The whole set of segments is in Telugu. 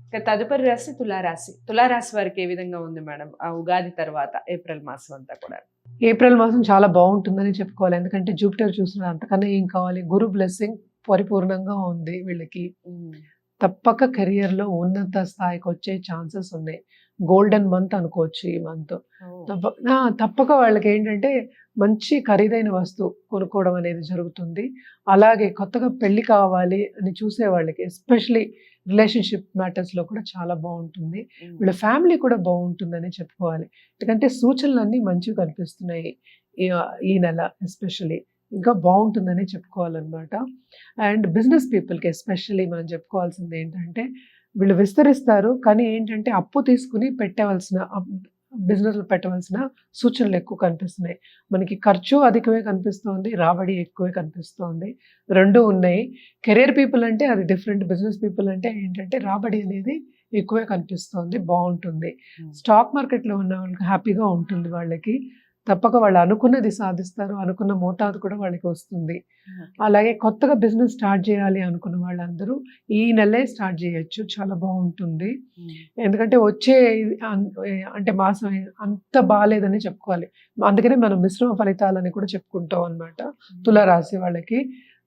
ఇక తదుపరి రాశి తులారాశి. తులారాశి వారికి ఏ విధంగా ఉంది మేడం? ఆ ఉగాది తర్వాత ఏప్రిల్ మాసం అంతా కూడా? ఏప్రిల్ మాసం చాలా బావుంటుందని చెప్పుకోవాలి. ఎందుకంటే జూపిటర్ చూస్తున్నారు. అంతకన్నా ఏం కావాలి? గురు బ్లెస్సింగ్ పరిపూర్ణంగా ఉంది వీళ్ళకి. హ్మ్. తప్పక కెరియర్‌లో ఉన్నత స్థాయికొచ్చే ఛాన్సెస్ ఉన్నాయి. గోల్డెన్ మంత్ అనుకోవచ్చు ఈ మంత్. ఓహ్! తప్పక వాళ్ళకేంటంటే మంచి ఖరీదైన వస్తువు కొనుక్కోవడం అనేది జరుగుతుంది. అలాగే కొత్తగా పెళ్లి కావాలి అని చూసే వాళ్ళకి ఎస్పెషల్లీ రిలేషన్‌షిప్ మ్యాటర్స్‌లో కూడా చాలా బావుంటుంది. హ్మ్. వీళ్ళ ఫ్యామిలీ కూడా బావుంటుందని చెప్పుకోవాలి. ఎందుకంటే సూచనలన్నీ మంచివి కనిపిస్తున్నాయి. ఈ నెల ఎస్పెషల్లీ. ఇంకా బావుంటుందనే చెప్పుకోవాలనమాట. అండ్ బిజినెస్ పీపుల్‌కి ఎస్పెషల్లీ మనం చెప్పుకోవాల్సిందేంటంటే, వీళ్ళు విస్తరిస్తారు. కానీ ఏంటంటే, అప్పు తీసుకొని బిజినెస్‌లో పెట్టవలసిన సూచనలెక్కువ కనిపిస్తున్నాయి. మనకి ఖర్చు అధికమే కనిపిస్తోంది. రాబడి ఎక్కువే కనిపిస్తోంది. 2 ఉన్నాయి. కెరియర్ పీపుల్ అంటే అది డిఫరెంట్. బిజినెస్ పీపుల్ అంటే ఏంటంటే, రాబడి అనేది ఎక్కువే కనిపిస్తోంది. బావుంటుంది. హ్మ్. స్టాక్ మార్కెట్‌లో ఉన్న వాళ్ళకి హ్యాపీగా ఉంటుంది వాళ్ళకి. తప్పక వాళ్ళు అనుకున్నది సాధిస్తారు. అనుకున్న మోతాదు కూడా వాళ్ళకి వస్తుంది. ఓకే. అలాగే కొత్తగా బిజినెస్ స్టార్ట్ చేయాలి అనుకున్న వాళ్ళందరూ ఈ నెలే స్టార్ట్ చేయొచ్చు. చాలా బావుంటుంది. హ్మ్. ఎందుకంటే వచ్చే అంటే మాసం అంత బాలేదని చెప్పుకోవాలి. అందుకనే మనం మిశ్రమ ఫలితాలని కూడా చెప్పుకుంటాం అనమాట. తుల రాశి వాళ్ళకి.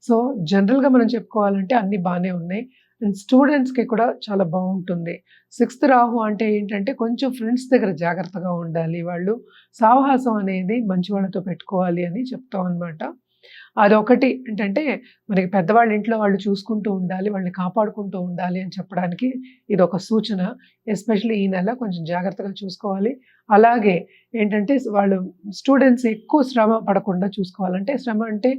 సో, జనరల్‌గా మనం చెప్పుకోవాలంటే అన్నీ బానే ఉన్నాయి. అండ్ స్టూడెంట్స్‌కి కూడా చాలా బావుంటుంది. సిక్స్త్ రాహు అంటే ఏంటంటే కొంచెం ఫ్రెండ్స్ దగ్గర జాగ్రత్తగా ఉండాలి వాళ్ళు. సావహాసం అనేది మంచి వాళ్ళతో పెట్టుకోవాలి అని చెప్తాం అనమాట. అదొకటి ఏంటంటే, మనకి పెద్దవాళ్ళ ఇంట్లో వాళ్ళు చూసుకుంటూ ఉండాలి. వాళ్ళని కాపాడుకుంటూ ఉండాలి అని చెప్పడానికి ఇదొక సూచన. ఎస్పెషల్లీ ఈ నెల కొంచెం జాగ్రత్తగా చూసుకోవాలి. అలాగే ఏంటంటే, వాళ్ళు స్టూడెంట్స్ ఎక్కువ శ్రమ పడకుండా చూసుకోవాలి. అంటే శ్రమ అంటే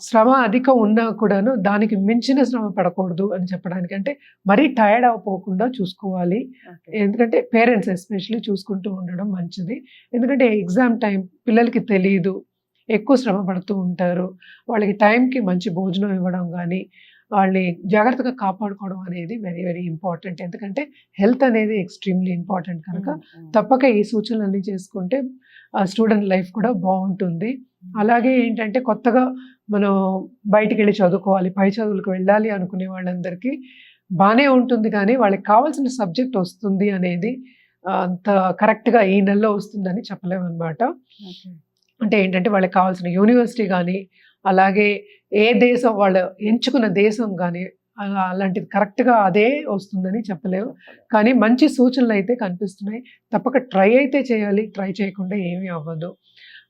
శ్రమ అధికం ఉన్నా కూడాను దానికి మించిన శ్రమ పడకూడదు అని చెప్పడానికి. అంటే మరీ టైర్డ్ అవ్వపోకుండా చూసుకోవాలి. ఓకే. ఎందుకంటే పేరెంట్స్ ఎస్పెషల్లీ చూసుకుంటూ ఉండడం మంచిది. ఎందుకంటే ఎగ్జామ్ టైమ్ పిల్లలకి తెలీదు. ఎక్కువ శ్రమ పడుతూ ఉంటారు. వాళ్ళకి టైంకి మంచి భోజనం ఇవ్వడం గానీ, వాళ్ళని జాగ్రత్తగా కాపాడుకోవడం అనేది వెరీ, వెరీ ఇంపార్టెంట్. ఎందుకంటే హెల్త్ అనేది ఎక్స్‌ట్రీమ్‌లీ ఇంపార్టెంట్ కనుక హ్మ్. హ్మ్. తప్పక ఈ సూచనలన్నీ చేసుకుంటే స్టూడెంట్ లైఫ్ కూడా బావుంటుంది. అలాగే ఏంటంటే కొత్తగా మనం బయటికెళ్ళి చదువుకోవాలి. పై చదువులకు వెళ్ళాలి అనుకునే వాళ్ళందరికీ బానే ఉంటుంది కానీ, వాళ్ళకి కావాల్సిన సబ్జెక్ట్ వస్తుంది అనేది అంత కరెక్ట్‌గా ఈ నెలలో వస్తుందని చెప్పలేమనమాట. ఓకే. అంటే ఏంటంటే వాళ్ళకి కావాల్సిన యూనివర్సిటీ గానీ, అలాగే ఏ దేశం వాళ్ళు ఎంచుకున్న దేశం గానీ, అలాంటిది కరెక్ట్‌గా అదే వస్తుందని చెప్పలేము. చెప్పలేదు. కానీ మంచి సూచనలైతే కనిపిస్తున్నాయి. తప్పక ట్రై అయితే చేయాలి. ట్రై చేయకుండా ఏమీ అవ్వదు.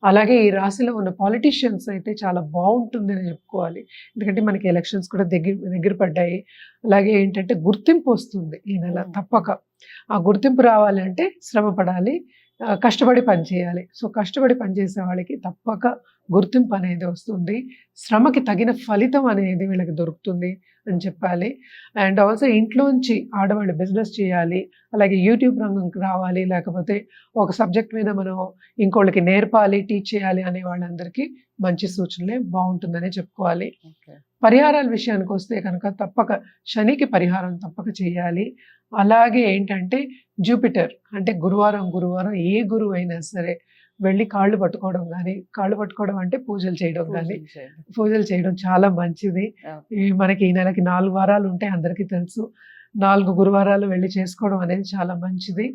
అలాగే ఈ రాశిలో ఉన్న పాలిటీషియన్స్ అయితే చాలా బావుంటుందని చెప్పుకోవాలి. ఎందుకంటే మనకి ఎలక్షన్స్ కూడా దగ్గర పడ్డాయి. అలాగే ఏంటంటే గుర్తింపొస్తుంది ఈ నెల హ్మ్. తప్పక. ఆ గుర్తింపు రావాలంటే శ్రమ పడాలి. కష్టపడి పని చేయాలి. సో, కష్టపడి పనిచేసే వాళ్ళకి తప్పక గుర్తింపనేది వస్తుంది. శ్రమకి తగిన ఫలితం అనేది వీళ్ళకి దొరుకుతుంది అని చెప్పాలి. అండ్ ఆల్సో ఇంట్లోంచి ఆడవాళ్ళు బిజినెస్ చేయాలి. అలాగే యూట్యూబ్ రంగంకి రావాలి. లేకపోతే ఒక సబ్జెక్ట్ మీద మనం ఇంకోళ్ళకి నేర్పాలి, టీచ్ చేయాలి అనే వాళ్ళందరికీ మంచి సూచనలే బావుంటుందనే చెప్పుకోవాలి. ఓకే. పరిహారాల విషయానికొస్తే కనుక తప్పక శనికి పరిహారం తప్పక చేయాలి. అలాగే ఏంటంటే జూపిటర్ అంటే గురువారం ఏ గురువైనా సరే వెళ్లి కాళ్ళు పట్టుకోవడం గానీ, కాళ్ళు పట్టుకోవడం అంటే పూజలు చేయడం గానీ, పూజలు చేయండి. పూజలు చేయడం చాలా మంచిది. ఓకే. మనకి ఈ నెలకి 4 వారాలుంటాయి అందరికీ తెలుసు. 4 గురువారాలు వెళ్లి చేసుకోవడం అనేది చాలా మంచిది.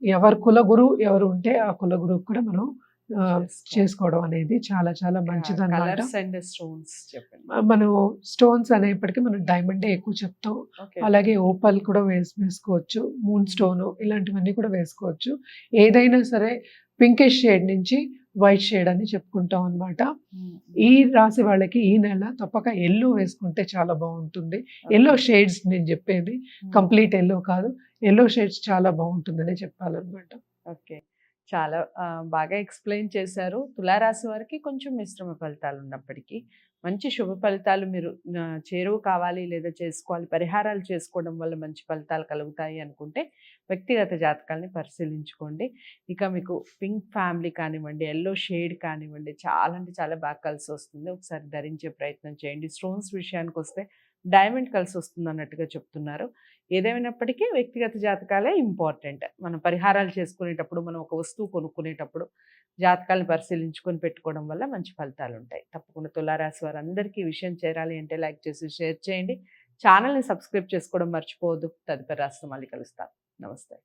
ఎవరు కులగురు ఎవరు ఉంటే ఆ కులగురువుకి కూడా మనం చేసుకోవాలి. చేసుకోవడం అనేది చాలా చాలా మంచిదనమాట. కలర్స్ అండ్ స్టోన్స్ చెప్పండి. మనం స్టోన్స్ అనేప్పటికి మనం డైమండే ఎక్కువ చెప్తాం. ఓకే. అలాగే ఓపల్ కూడా వేసుకోవచ్చు. మూన్ స్టోను ఇలాంటివన్నీ కూడా వేసుకోవచ్చు. ఏదైనా సరే పింకిష్ షేడ్ నుంచి వైట్ షేడ్ అని చెప్పుకుంటాం అనమాట. హ్మ్. ఈ రాశి వాళ్ళకి ఈ నెల తప్పక యెల్లో వేసుకుంటే చాలా బావుంటుంది. ఓకే. యెల్లో షేడ్స్ నేను చెప్పేది. హ్మ్. కంప్లీట్ యెల్లో కాదు. యెల్లో షేడ్స్ చాలా బావుంటుందనే చెప్పాలనమాట. ఓకే. చాలా బాగా ఎక్స్‌ప్లెయిన్ చేశారు. తులారాశి వారికి కొంచెం మిశ్రమ ఫలితాలున్నప్పటికీ, మంచి శుభ ఫలితాలు మీరు చేరువ కావాలి లేదా చేసుకోవాలి, పరిహారాలు చేసుకోవడం వల్ల మంచి ఫలితాలు కలుగుతాయి అనుకుంటే, వ్యక్తిగత జాతకాల్ని పరిశీలించుకోండి. ఇక మీకు పింక్ ఫ్యామిలీ కానివ్వండి, యెల్లో షేడ్ కానివ్వండి, చాలా అంటే చాలా బాగా కలిసొస్తుంది. ఒకసారి ధరించే ప్రయత్నం చేయండి. స్టోన్స్ విషయానికొస్తే డైమండ్ కలిసొస్తుందన్నట్టుగా చెప్తున్నారు. ఏదేమైనప్పటికీ వ్యక్తిగత జాతకాలే ఇంపార్టెంట్. మనం పరిహారాలు చేసుకునేటప్పుడు, మనం ఒక వస్తువు కొనుక్కునేటప్పుడు జాతకాలను పరిశీలించుకొని పెట్టుకోవడం వల్ల మంచి ఫలితాలుంటాయి. తప్పకుండా తులారాశి వారందరికీ ఈ విషయం చేరాలి అంటే లైక్ చేసి షేర్ చేయండి. ఛానల్ని సబ్స్క్రైబ్ చేసుకోవడం మర్చిపోవద్దు. తదుపరి రాశితో మళ్ళీ కలుస్తాను. నమస్తే.